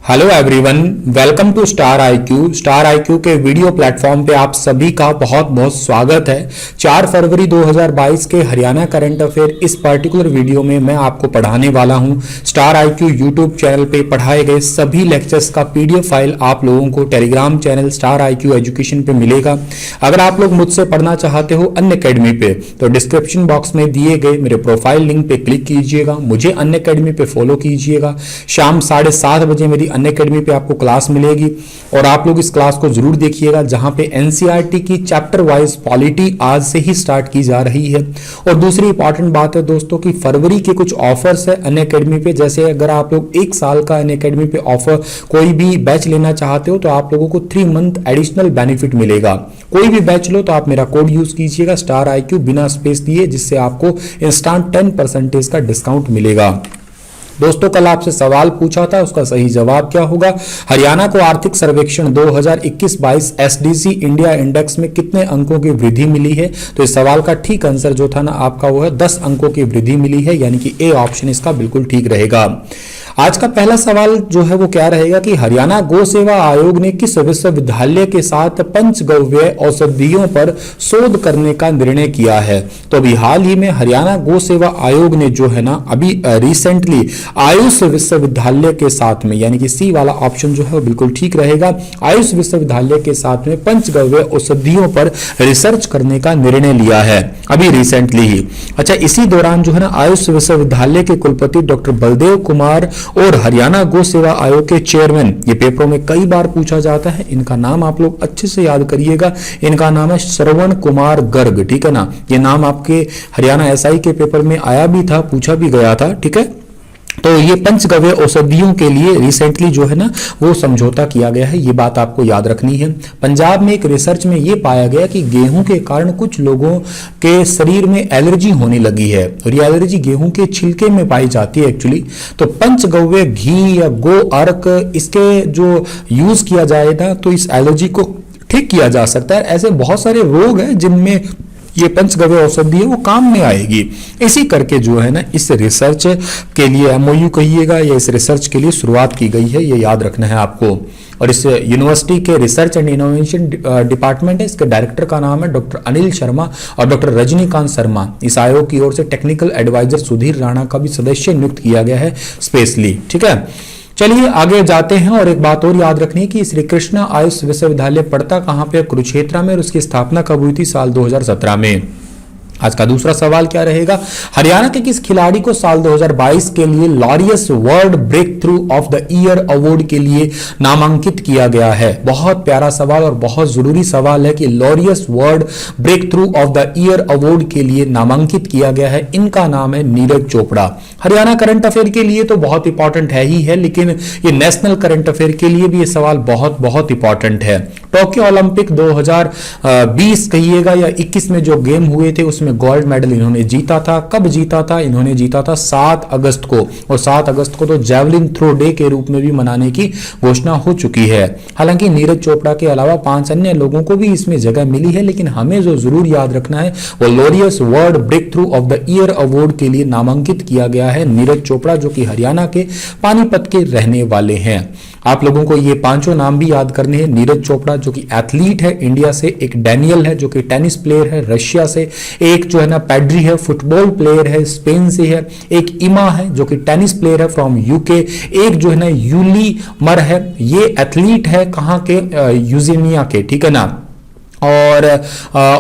Hello everyone, welcome to star IQ. Star IQ के video platform पे आप सभी का बहुत बहुत स्वागत है। 4 फरवरी 2022 के हरियाणा करंट अफेयर इस पर्टिकुलर वीडियो में मैं आपको पढ़ाने वाला हूं। स्टार आईक्यू यूट्यूब चैनल पे पढ़ाए गए सभी लेक्चर्स का पीडीएफ फाइल आप लोगों को Telegram channel star IQ education पे मिलेगा। अगर आप लोग मुझसे पढ़ना चाहते हो अनअकैडमी पे तो डिस्क्रिप्शन बॉक्स में दिए गए मेरे प्रोफाइल लिंक पे क्लिक कीजिएगा, मुझे अनअकैडमी पे फॉलो कीजिएगा। शाम 7:30 बजे मेरी अनअकैडमी पे आपको क्लास मिलेगी और आप लोग इस क्लास को जरूर देखिएगा, जहां पे एनसीईआरटी की चैप्टर वाइज पॉलिटी आज से ही स्टार्ट की जा रही है। और दूसरी इंपॉर्टेंट बात है दोस्तों कि फरवरी के कुछ ऑफर्स है अनअकैडमी पे। जैसे अगर आप लोग 1 साल का अनअकैडमी पे ऑफर कोई भी बैच लेना चाहते हो तो आप लोगों को 3 मंथ एडिशनल बेनिफिट मिलेगा। कोई भी बैच लो तो आप मेरा कोड यूज कीजिएगा स्टार आईक्यू बिना स्पेस दिए, जिससे आपको इंस्टेंट 10% का डिस्काउंट मिलेगा। दोस्तों, कल आपसे सवाल पूछा था, उसका सही जवाब क्या होगा? हरियाणा को आर्थिक सर्वेक्षण 2021-22 एसडीसी इंडिया इंडेक्स में कितने अंकों की वृद्धि मिली है? तो इस सवाल का ठीक आंसर जो था ना आपका वो है 10 अंकों की वृद्धि मिली है, यानी कि ए ऑप्शन इसका बिल्कुल ठीक रहेगा। आज का पहला सवाल जो है वो क्या रहेगा कि हरियाणा गौ सेवा आयोग ने किस विश्वविद्यालय के साथ पंचगव्य औषधियों पर शोध करने का निर्णय किया है? तो अभी हाल ही में हरियाणा गौ सेवा आयोग ने जो है ना अभी रिसेंटली आयुष विश्वविद्यालय के साथ में, यानी कि सी वाला ऑप्शन जो है वो बिल्कुल ठीक रहेगा, आयुष विश्वविद्यालय के साथ में पंचगव्य औषधियों पर रिसर्च करने का निर्णय लिया है अभी रिसेंटली ही। अच्छा, इसी दौरान जो है ना आयुष विश्वविद्यालय के कुलपति डॉक्टर बलदेव कुमार और हरियाणा गौ सेवा आयोग के चेयरमैन, ये पेपरों में कई बार पूछा जाता है, इनका नाम आप लोग अच्छे से याद करिएगा। इनका नाम है श्रवण कुमार गर्ग, ठीक है ना। ये नाम आपके हरियाणा एसआई के पेपर में आया भी था, पूछा भी गया था, ठीक है। तो ये पंचगव्य औषधियों के लिए रिसेंटली जो है ना वो समझौता किया गया है, ये बात आपको याद रखनी है। पंजाब में एक रिसर्च में ये पाया गया कि गेहूं के कारण कुछ लोगों के शरीर में एलर्जी होने लगी है और ये एलर्जी गेहूं के छिलके में पाई जाती है एक्चुअली। तो पंचगव्य घी या गो अर्क इसके जो यूज किया जाएगा तो इस एलर्जी को ठीक किया जा सकता है। ऐसे बहुत सारे रोग हैं जिनमें ये पंचगव्य औषधि है वो काम में आएगी। इसी करके जो है ना इस रिसर्च के लिए एमओयू कहिएगा या इस रिसर्च के लिए शुरुआत की गई है, ये याद रखना है आपको। और इस यूनिवर्सिटी के रिसर्च एंड इनोवेशन डिपार्टमेंट है, इसके डायरेक्टर का नाम है डॉक्टर अनिल शर्मा और डॉक्टर रजनीकांत शर्मा। इस आयोग की ओर से टेक्निकल एडवाइजर सुधीर राणा का भी सदस्य नियुक्त किया गया है स्पेशली, ठीक है। चलिए आगे जाते हैं। और एक बात और याद रखनी है कि श्री कृष्णा आयुष विश्वविद्यालय पड़ता कहां पे? कुरुक्षेत्र में, और उसकी स्थापना कब हुई थी? साल 2017 में। आज का दूसरा सवाल क्या रहेगा? हरियाणा के किस खिलाड़ी को साल 2022 के लिए Laureus world breakthrough of the year award के लिए नामांकित किया गया है? बहुत प्यारा सवाल और बहुत जरूरी सवाल है कि Laureus world breakthrough of the year award के लिए नामांकित किया गया है। इनका नाम है नीरज चोपड़ा। हरियाणा करंट अफेयर के लिए तो बहुत इंपॉर्टेंट है ही है, लेकिन ये नेशनल करंट अफेयर के लिए भी ये सवाल बहुत बहुत इंपॉर्टेंट है। टोक्यो ओलंपिक 2020 कहिएगा या 21 में जो गेम हुए थे उसमें गोल्ड मेडल इन्होंने जीता था। कब जीता था? इन्होंने जीता था 7 अगस्त को, और 7 अगस्त को तो जेवलिन थ्रो डे के रूप में भी मनाने की घोषणा हो चुकी है। हालांकि नीरज चोपड़ा के अलावा 5 अन्य लोगों को भी इसमें जगह मिली है, लेकिन हमें जो जरूर याद रखना है वो Laureus world breakthrough of the year award के लिए नामांकित किया गया है नीरज चोपड़ा, जो कि हरियाणा के पानीपत के रहने वाले हैं। आप लोगों को ये 5 नाम भी याद करने हैं। नीरज चोपड़ा जो कि एथलीट है इंडिया से, एक डैनियल है जो कि टेनिस प्लेयर है रशिया से, एक जो है ना पैड्री है फुटबॉल प्लेयर है स्पेन से है, एक इमा है जो कि टेनिस प्लेयर है फ्रॉम यूके, एक जो है ना यूली मर है, ये एथलीट है कहाँ के? यूजेनिया के, ठीक है ना। और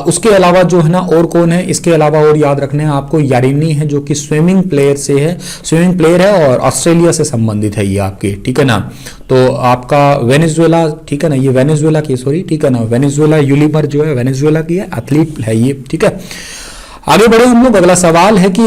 उसके अलावा जो है ना और कौन है? इसके अलावा और याद रखने हैं आपको यारिनी है जो कि स्विमिंग प्लेयर से है, स्विमिंग प्लेयर है और ऑस्ट्रेलिया से संबंधित है ये आपके, ठीक है ना। तो आपका वेनेजुएला, ठीक है ना, ये वेनेजुएला की, सॉरी, ठीक है ना, वेनेजुएला यूलिमर जो है वेनेजुएला की है, एथलीट है ये, ठीक है। आगे बढ़े हम लोग। अगला सवाल है कि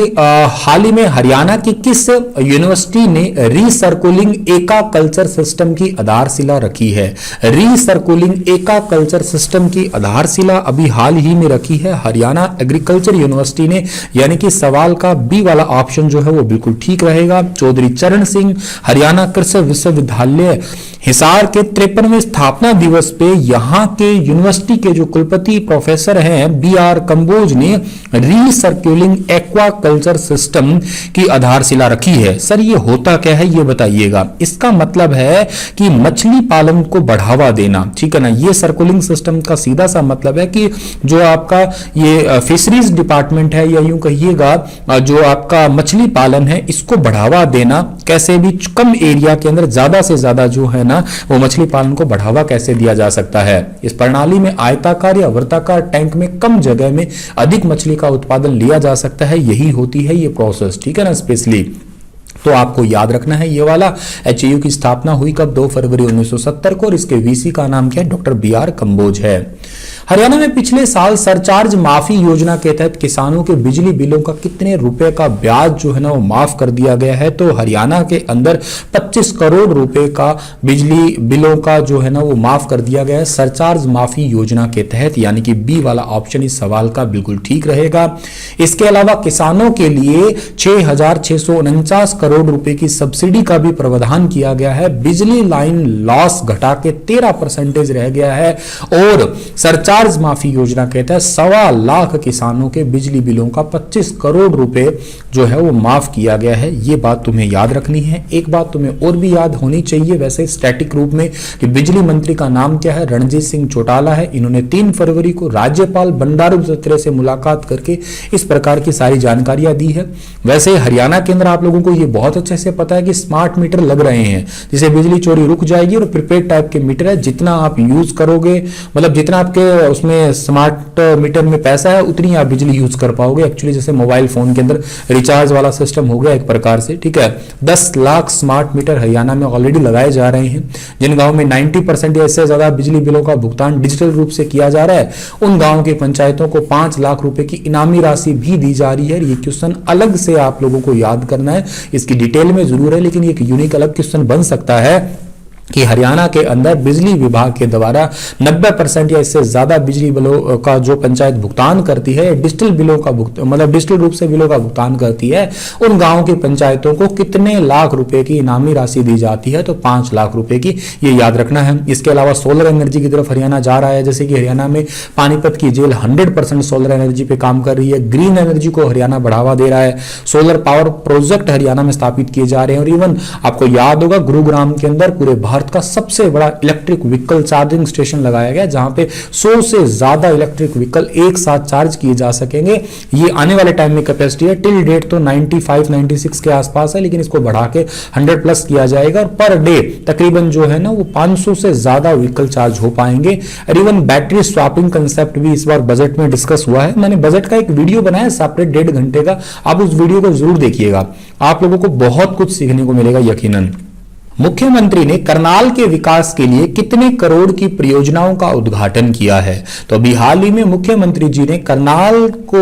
हाल ही में हरियाणा की किस यूनिवर्सिटी ने रीसर्कुलिंग एका कल्चर सिस्टम की आधारशिला रखी है? रीसर्कुलिंग एका कल्चर सिस्टम की आधारशिला अभी हाल ही में रखी है हरियाणा एग्रीकल्चर यूनिवर्सिटी ने, यानी कि सवाल का बी वाला ऑप्शन जो है वो बिल्कुल ठीक रहेगा। चौधरी चरण सिंह हरियाणा कृषि विश्वविद्यालय हिसार के 53वें स्थापना दिवस पे यहाँ के यूनिवर्सिटी के जो कुलपति प्रोफेसर हैं बी.आर. कंबोज ने रीसर्क्युलिंग एक्वाकल्चर सिस्टम की आधारशिला रखी है। सर ये होता क्या है ये बताइएगा। इसका मतलब है कि मछली पालन को बढ़ावा देना, ठीक है ना। ये सर्कुलिंग सिस्टम का सीधा सा मतलब है कि जो आपका ये फिशरीज डिपार्टमेंट है या यूं कहिएगा जो आपका मछली पालन है इसको बढ़ावा देना, कैसे भी कम एरिया के अंदर ज्यादा से ज्यादा जो है ना वो मछली पालन को बढ़ावा कैसे दिया जा सकता है। इस प्रणाली में आयताकार या वर्ताकार टैंक में कम जगह में अधिक मछली का उत्पादन लिया जा सकता है, यही होती है ये प्रोसेस, ठीक है ना। स्पेशली तो आपको याद रखना है ये वाला। एचएयू की स्थापना हुई कब? 2 फरवरी 1970 को और इसके वीसी का नाम क्या है? Doctor B R. कंबोज है। हरियाणा में पिछले साल सरचार्ज माफी योजना के तहत किसानों के बिजली बिलों का कितने रुपए का ब्याज जो है ना वो माफ कर दिया गया है? तो हरियाणा के अंदर 25 करोड़ रुपए का बिजली बिलों का जो है ना वो माफ कर दिया गया है सरचार्ज माफी योजना के तहत, यानी कि बी वाला ऑप्शन इस सवाल का बिल्कुल ठीक रहेगा। इसके अलावा किसानों के लिए 6,649 करोड़ रुपए की सब्सिडी का भी प्रावधान किया गया है। बिजली लाइन लॉस घटा के 13% रह गया है और सरचार्ज माफी योजना के तहत 1.25 लाख किसानों के बिजली बिलों का 25 करोड़ रुपए जो है वो माफ किया गया है। ये बात तुम्हें याद रखनी है। एक बात तुम्हें और भी याद होनी चाहिए वैसे स्टैटिक रूप में कि बिजली मंत्री का नाम क्या है? रणजीत सिंह चौटाला है। इन्होंने 3 फरवरी को राज्यपाल बंडारू दत्तात्रेय से मुलाकात करके इस प्रकार की सारी जानकारियां दी है। वैसे हरियाणा के अंदर आप लोगों को ये बहुत अच्छे से पता है कि स्मार्ट मीटर लग रहे हैं जिसे बिजली चोरी रुक जाएगी और प्रीपेड टाइप के मीटर है, जितना आप यूज करोगे मतलब जितना आपके उसमें स्मार्ट मीटर में पैसा है उतनी आप बिजली यूज कर पाओगे। एक्चुअली जैसे मोबाइल फोन के अंदर रिचार्ज वाला सिस्टम हो गया एक प्रकार से, ठीक है। 10 लाख स्मार्ट मीटर हरियाणा में ऑलरेडी लगाए जा रहे हैं। जिन गांव में 90% या इससे ज्यादा बिजली बिलों का भुगतान डिजिटल रूप से किया जा रहा है उन गांव की पंचायतों को 5 लाख रुपए की इनामी राशि भी दी जा रही है। ये क्वेश्चन अलग से आप लोगों को याद करना है, इसकी डिटेल में जरूर है लेकिन एक यूनिक अलग क्वेश्चन बन सकता है कि हरियाणा के अंदर बिजली विभाग के द्वारा 90% या इससे ज्यादा बिजली बिलों का जो पंचायत भुगतान करती है डिजिटल बिलों का मतलब डिजिटल रूप से बिलों का भुगतान करती है, उन गांवों की पंचायतों को कितने लाख रुपए की इनामी राशि दी जाती है? तो 5 लाख रुपए की, ये याद रखना है। इसके अलावा सोलर एनर्जी की तरफ हरियाणा जा रहा है, जैसे कि हरियाणा में पानीपत की जेल 100% सोलर एनर्जी पे काम कर रही है। ग्रीन एनर्जी को हरियाणा बढ़ावा दे रहा है। सोलर पावर प्रोजेक्ट हरियाणा में स्थापित किए जा रहे हैं और इवन आपको याद होगा गुरुग्राम के अंदर पूरे भारत का सबसे बड़ा इलेक्ट्रिक व्हीकल चार्जिंग स्टेशन लगाया गया जहां पे 100 से ज्यादा इलेक्ट्रिक व्हीकल एक साथ चार्ज किए जा सकेंगे। ये आने वाले टाइम में कैपेसिटी है, टिल डेट तो 95-96 के आसपास है लेकिन इसको बढ़ा के 100 प्लस किया जाएगा और पर डे तकरीबन जो है ना वो 500 से ज्यादा व्हीकल चार्ज हो पाएंगे। और इवन बैटरी स्वैपिंग कंसेप्ट भी इस बार बजट में डिस्कस हुआ है। मैंने बजट का एक वीडियो बनाया सेपरेट 1.5 घंटे का, आप उस वीडियो को जरूर देखिएगा, आप लोगों को बहुत कुछ सीखने को मिलेगा यकीनन। मुख्यमंत्री ने करनाल के विकास के लिए कितने करोड़ की परियोजनाओं का उद्घाटन किया है? तो अभी हाल ही में मुख्यमंत्री जी ने करनाल को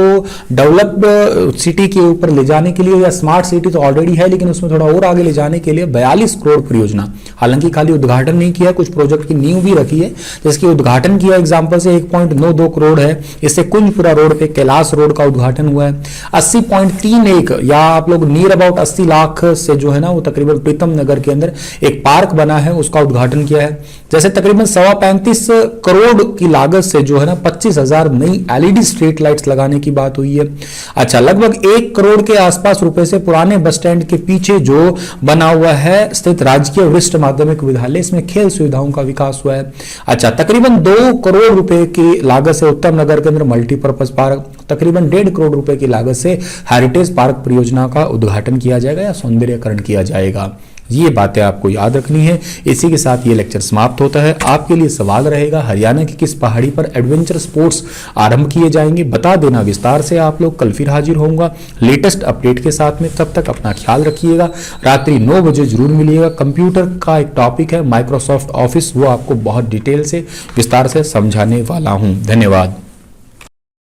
डेवलप्ड सिटी के ऊपर ले जाने के लिए, या स्मार्ट सिटी तो ऑलरेडी है लेकिन उसमें थोड़ा और आगे ले जाने के लिए 42 करोड़ परियोजना, हालांकि खाली उद्घाटन नहीं किया, कुछ प्रोजेक्ट की नींव भी रखी है जिसकी उद्घाटन किया। एग्जाम्पल से 1.92 करोड़ है, इससे कुंजपुरा रोड पे कैलाश रोड का उद्घाटन हुआ है। 80.31 या आप लोग नियर अबाउट 80 लाख से जो है ना वो तकरीबन प्रीतम नगर के अंदर एक पार्क बना है उसका उद्घाटन किया है। जैसे तकरीबन 35 करोड़ की लागत से जो है ना 25,000 नई एलईडी स्ट्रीट लाइट्स लगाने की बात हुई है। अच्छा, लगभग 1 करोड़ के आसपास रुपए से पुराने बस स्टैंड के पीछे जो बना हुआ है स्थित राजकीय वरिष्ठ माध्यमिक विद्यालय, इसमें खेल सुविधाओं का विकास हुआ है। अच्छा, तकरीबन 2 करोड़ रुपए की लागत से उत्तम नगर के अंदर मल्टीपर्पज पार्क, तकरीबन 1.5 करोड़ रुपए की लागत से हेरिटेज पार्क परियोजना का उद्घाटन किया जाएगा या सौंदर्यकरण किया जाएगा। ये बातें आपको याद रखनी है। इसी के साथ ये लेक्चर समाप्त होता है। आपके लिए सवाल रहेगा, हरियाणा की किस पहाड़ी पर एडवेंचर स्पोर्ट्स आरंभ किए जाएंगे? बता देना विस्तार से। आप लोग कल फिर हाजिर होऊंगा लेटेस्ट अपडेट के साथ में। तब तक अपना ख्याल रखिएगा। रात्रि 9 बजे जरूर मिलिएगा। कंप्यूटर का एक टॉपिक है माइक्रोसॉफ्ट ऑफिस, वो आपको बहुत डिटेल से विस्तार से समझाने वाला हूं। धन्यवाद।